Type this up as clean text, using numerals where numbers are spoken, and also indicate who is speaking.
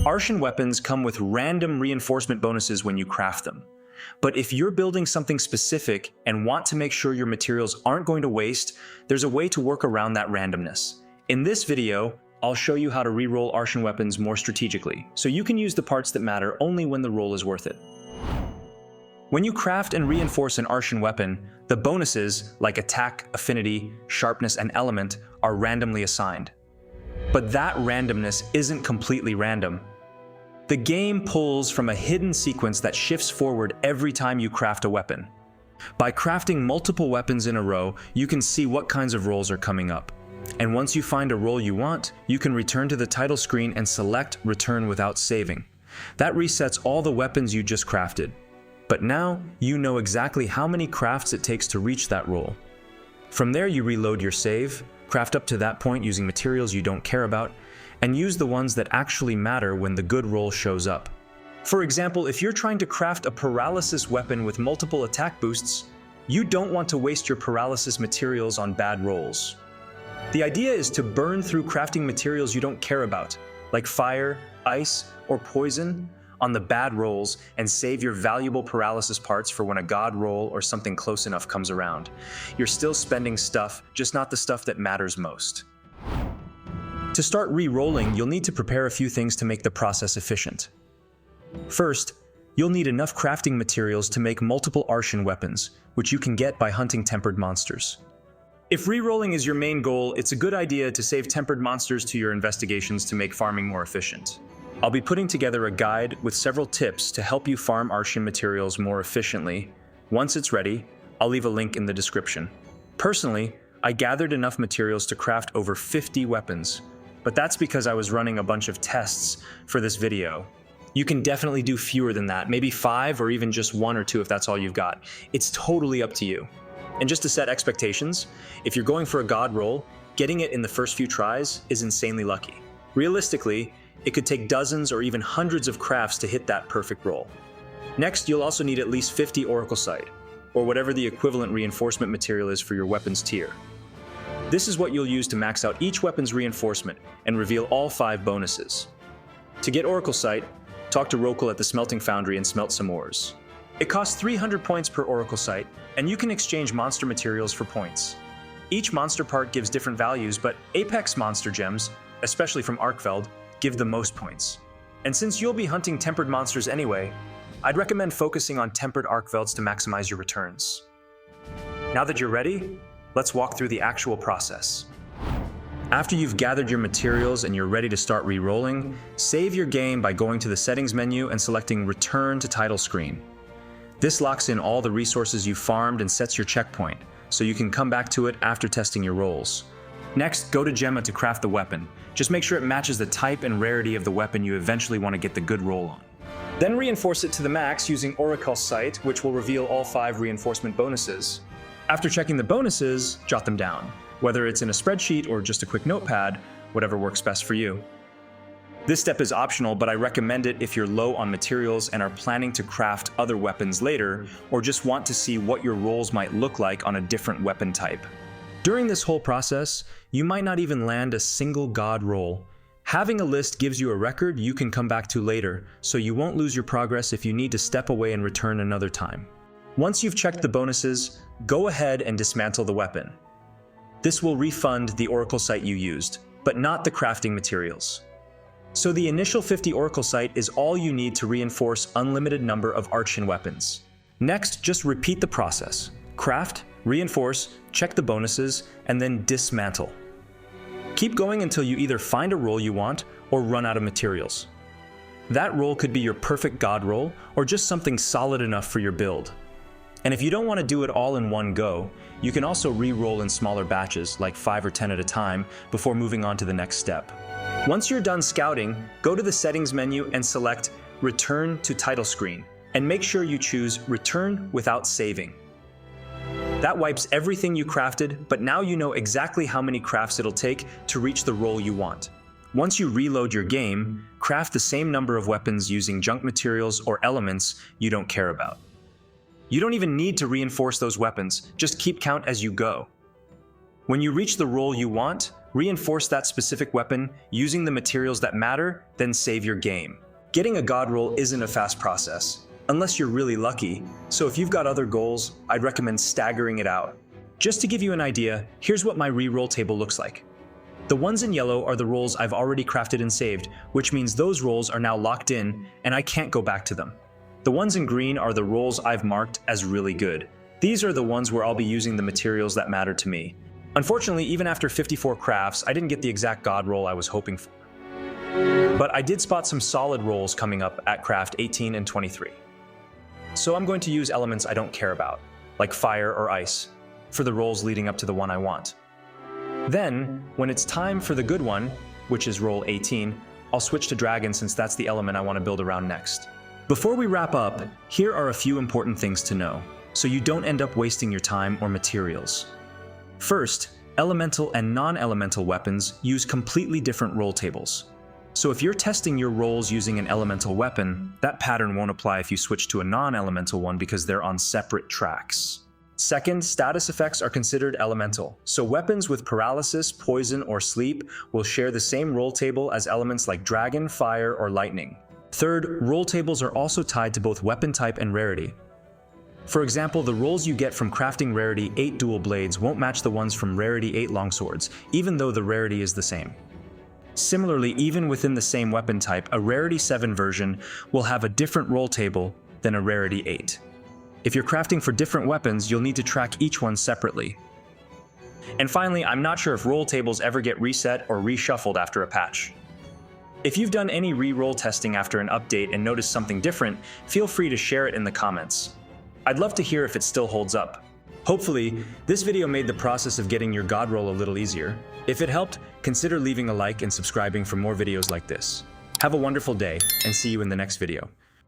Speaker 1: Artian weapons come with random reinforcement bonuses when you craft them. But if you're building something specific and want to make sure your materials aren't going to waste, there's a way to work around that randomness. In this video, I'll show you how to reroll Artian weapons more strategically, so you can use the parts that matter only when the roll is worth it. When you craft and reinforce an Artian weapon, the bonuses, like attack, affinity, sharpness, and element, are randomly assigned. But that randomness isn't completely random. The game pulls from a hidden sequence that shifts forward every time you craft a weapon. By crafting multiple weapons in a row, you can see what kinds of rolls are coming up. And once you find a roll you want, you can return to the title screen and select Return without saving. That resets all the weapons you just crafted. But now, you know exactly how many crafts it takes to reach that roll. From there, you reload your save, craft up to that point using materials you don't care about, and use the ones that actually matter when the good roll shows up. For example, if you're trying to craft a paralysis weapon with multiple attack boosts, you don't want to waste your paralysis materials on bad rolls. The idea is to burn through crafting materials you don't care about, like fire, ice, or poison, on the bad rolls and save your valuable paralysis parts for when a god roll or something close enough comes around. You're still spending stuff, just not the stuff that matters most. To start re-rolling, you'll need to prepare a few things to make the process efficient. First, you'll need enough crafting materials to make multiple Artian weapons, which you can get by hunting tempered monsters. If re-rolling is your main goal, it's a good idea to save tempered monsters to your investigations to make farming more efficient. I'll be putting together a guide with several tips to help you farm Artian materials more efficiently. Once it's ready, I'll leave a link in the description. Personally, I gathered enough materials to craft over 50 weapons, but that's because I was running a bunch of tests for this video. You can definitely do fewer than that, maybe 5 or even just 1 or 2 if that's all you've got. It's totally up to you. And just to set expectations, if you're going for a god roll, getting it in the first few tries is insanely lucky. Realistically, it could take dozens or even hundreds of crafts to hit that perfect roll. Next, you'll also need at least 50 Oracle Sight, or whatever the equivalent reinforcement material is for your weapon's tier. This is what you'll use to max out each weapon's reinforcement and reveal all 5 bonuses. To get Oracle Sight, talk to Rokal at the Smelting Foundry and smelt some ores. It costs 300 points per Oracle Sight, and you can exchange monster materials for points. Each monster part gives different values, but Apex monster gems, especially from Arkfeld, give the most points. And since you'll be hunting tempered monsters anyway, I'd recommend focusing on tempered Arkfelds to maximize your returns. Now that you're ready, let's walk through the actual process. After you've gathered your materials and you're ready to start re-rolling, save your game by going to the Settings menu and selecting Return to Title Screen. This locks in all the resources you farmed and sets your checkpoint, so you can come back to it after testing your rolls. Next, go to Gemma to craft the weapon. Just make sure it matches the type and rarity of the weapon you eventually want to get the good roll on. Then reinforce it to the max using Oracle Sight, which will reveal all 5 reinforcement bonuses. After checking the bonuses, jot them down. Whether it's in a spreadsheet or just a quick notepad, whatever works best for you. This step is optional, but I recommend it if you're low on materials and are planning to craft other weapons later, or just want to see what your rolls might look like on a different weapon type. During this whole process, you might not even land a single god roll. Having a list gives you a record you can come back to later, so you won't lose your progress if you need to step away and return another time. Once you've checked the bonuses, go ahead and dismantle the weapon. This will refund the Oracle Sight you used, but not the crafting materials. So the initial 50 Oracle Sight is all you need to reinforce unlimited number of Artian weapons. Next, just repeat the process. Craft, reinforce, check the bonuses, and then dismantle. Keep going until you either find a roll you want or run out of materials. That roll could be your perfect god roll or just something solid enough for your build. And if you don't want to do it all in one go, you can also re-roll in smaller batches, like 5 or 10 at a time, before moving on to the next step. Once you're done scouting, go to the Settings menu and select Return to Title Screen, and make sure you choose Return without saving. That wipes everything you crafted, but now you know exactly how many crafts it'll take to reach the roll you want. Once you reload your game, craft the same number of weapons using junk materials or elements you don't care about. You don't even need to reinforce those weapons, just keep count as you go. When you reach the roll you want, Reinforce that specific weapon using the materials that matter, then save your game. Getting a god roll isn't a fast process, unless you're really lucky, so if you've got other goals, I'd recommend staggering it out. Just to give you an idea, here's what my reroll table looks like. The ones in yellow are the rolls I've already crafted and saved, which means those rolls are now locked in and I can't go back to them. The ones in green are the rolls I've marked as really good. These are the ones where I'll be using the materials that matter to me. Unfortunately, even after 54 crafts, I didn't get the exact god roll I was hoping for. But I did spot some solid rolls coming up at craft 18 and 23. So I'm going to use elements I don't care about, like fire or ice, for the rolls leading up to the one I want. Then, when it's time for the good one, which is roll 18, I'll switch to dragon since that's the element I want to build around next. Before we wrap up, here are a few important things to know, so you don't end up wasting your time or materials. First, elemental and non-elemental weapons use completely different roll tables. So if you're testing your rolls using an elemental weapon, that pattern won't apply if you switch to a non-elemental one because they're on separate tracks. Second, status effects are considered elemental, so weapons with paralysis, poison, or sleep will share the same roll table as elements like dragon, fire, or lightning. Third, roll tables are also tied to both weapon type and rarity. For example, the rolls you get from crafting rarity 8 dual blades won't match the ones from rarity 8 longswords, even though the rarity is the same. Similarly, even within the same weapon type, a rarity 7 version will have a different roll table than a rarity 8. If you're crafting for different weapons, you'll need to track each one separately. And finally, I'm not sure if roll tables ever get reset or reshuffled after a patch. If you've done any re-roll testing after an update and noticed something different, feel free to share it in the comments. I'd love to hear if it still holds up. Hopefully, this video made the process of getting your god roll a little easier. If it helped, consider leaving a like and subscribing for more videos like this. Have a wonderful day, and see you in the next video.